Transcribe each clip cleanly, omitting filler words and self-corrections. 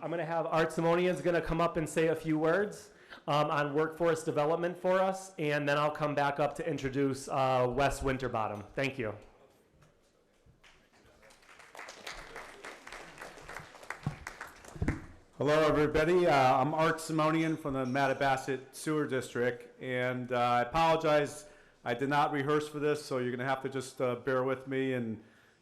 I'm going to have Art Simonian's going to come up and say a few words on workforce development for us, and then I'll come back up to introduce Wes Winterbottom. Thank you. Hello, everybody. I'm Art Simonian from the Mattabesset Sewer District, and I apologize. I did not rehearse for this, so you're going to have to just bear with me and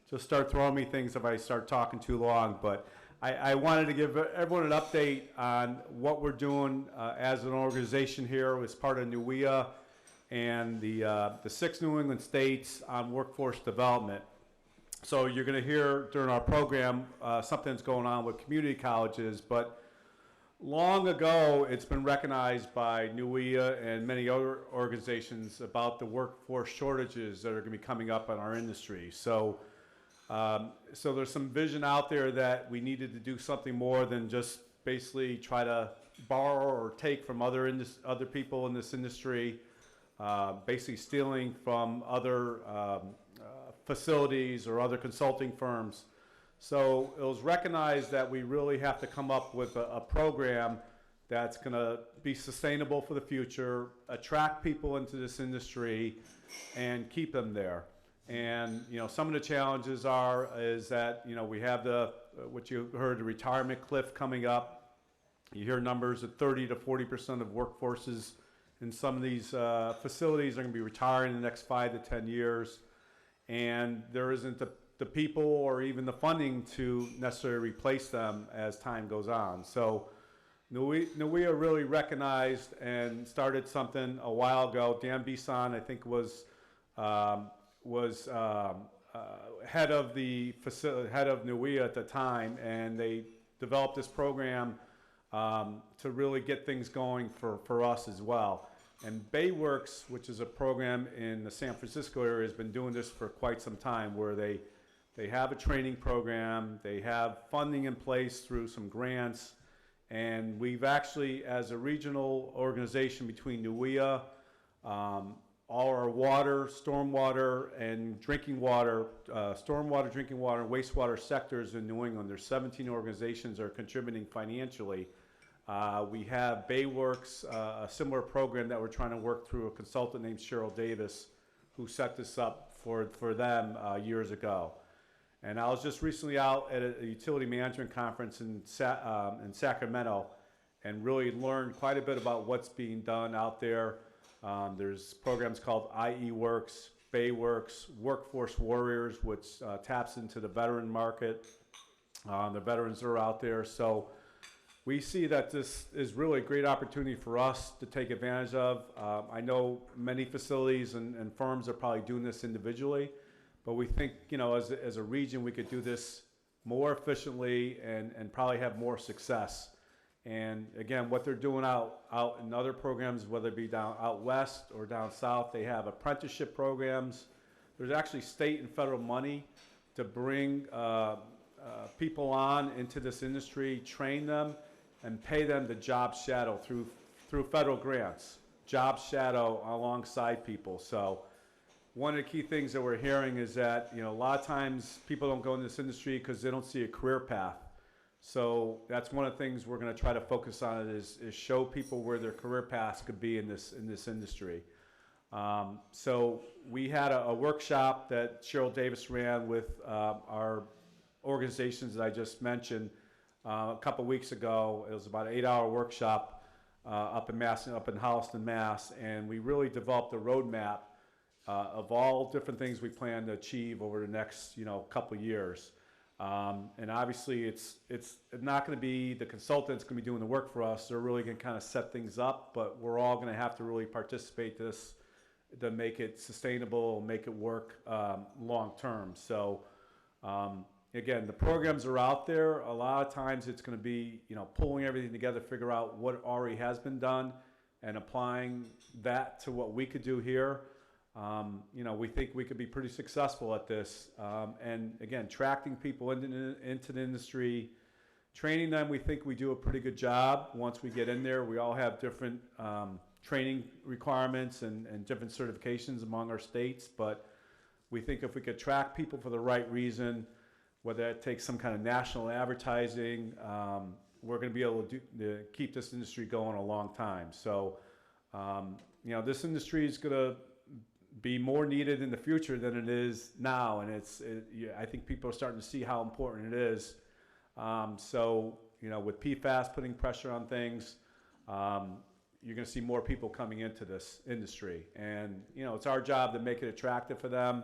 just start throwing me things if I start talking too long. But I wanted to give everyone an update on what we're doing as an organization here as part of NUIA and the 6 New England states on workforce development. So you're going to hear during our program something that's going on with community colleges, but long ago it's been recognized by NUIA and many other organizations about the workforce shortages that are going to be coming up in our industry. So there's some vision out there that we needed to do something more than just basically try to borrow or take from other people in this industry, basically stealing from other facilities or other consulting firms. So it was recognized that we really have to come up with a program that's going to be sustainable for the future, attract people into this industry, and keep them there. And some of the challenges is that we have what you heard, the retirement cliff coming up. You hear numbers of 30 to 40% of workforces in some of these facilities are going to be retiring in the next 5 to 10 years. And there isn't the people or even the funding to necessarily replace them as time goes on. So NUIA really recognized and started something a while ago. Dan Bisson, I think, was head of NUIA at the time, and they developed this program to really get things going for us as well. And Bayworks, which is a program in the San Francisco area, has been doing this for quite some time, where they have a training program, they have funding in place through some grants, and we've actually, as a regional organization between NUIA, all our water, stormwater, and drinking water, stormwater, drinking water, and wastewater sectors in New England, there's 17 organizations that are contributing financially. We have Bayworks, a similar program that we're trying to work through, a consultant named Cheryl Davis, who set this up for them years ago. And I was just recently out at a utility management conference in Sacramento and really learned quite a bit about what's being done out there. There's programs called IE Works, Bayworks, Workforce Warriors, which taps into the veteran market. The veterans are out there. So we see that this is really a great opportunity for us to take advantage of. I know many facilities and firms are probably doing this individually, but we think, as a region, we could do this more efficiently and probably have more success. And again, what they're doing out in other programs, whether it be out west or down south, they have apprenticeship programs. There's actually state and federal money to bring people on into this industry, train them, and pay them to job shadow through federal grants, job shadow alongside people. So one of the key things that we're hearing is that a lot of times people don't go in this industry because they don't see a career path. So that's one of the things we're going to try to focus on is show people where their career paths could be in this industry. So we had a workshop that Cheryl Davis ran with our organizations that I just mentioned a couple weeks ago. It was about an 8-hour workshop up in Holliston, Mass, and we really developed a roadmap of all different things we plan to achieve over the next couple years. And obviously it's not going to be the consultants going to be doing the work for us. They're really going to kind of set things up, but we're all going to have to really participate this to make it sustainable, make it work long term. So again, the programs are out there. A lot of times it's going to be pulling everything together, figure out what already has been done and applying that to what we could do here. We think we could be pretty successful at this. And again, attracting people into the industry, training them, we think we do a pretty good job once we get in there. We all have different training requirements and different certifications among our states, but we think if we could attract people for the right reason, whether it takes some kind of national advertising, we're going to be able to keep this industry going a long time. So, this industry is going to be more needed in the future than it is now, and I think people are starting to see how important it is. With PFAS putting pressure on things, you're going to see more people coming into this industry, and it's our job to make it attractive for them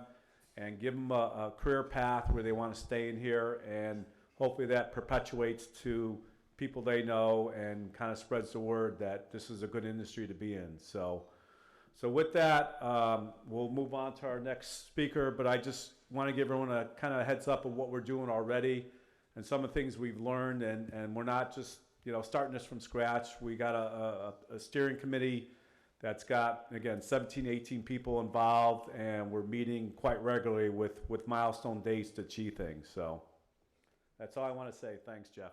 and give them a career path where they want to stay in here, and hopefully that perpetuates to people they know and kind of spreads the word that this is a good industry to be in. So with that, we'll move on to our next speaker, but I just want to give everyone a kind of heads up of what we're doing already and some of the things we've learned, and we're not just starting this from scratch. We got a steering committee that's got, again, 17, 18 people involved, and we're meeting quite regularly with milestone dates to achieve things. So that's all I want to say. Thanks, Jeff.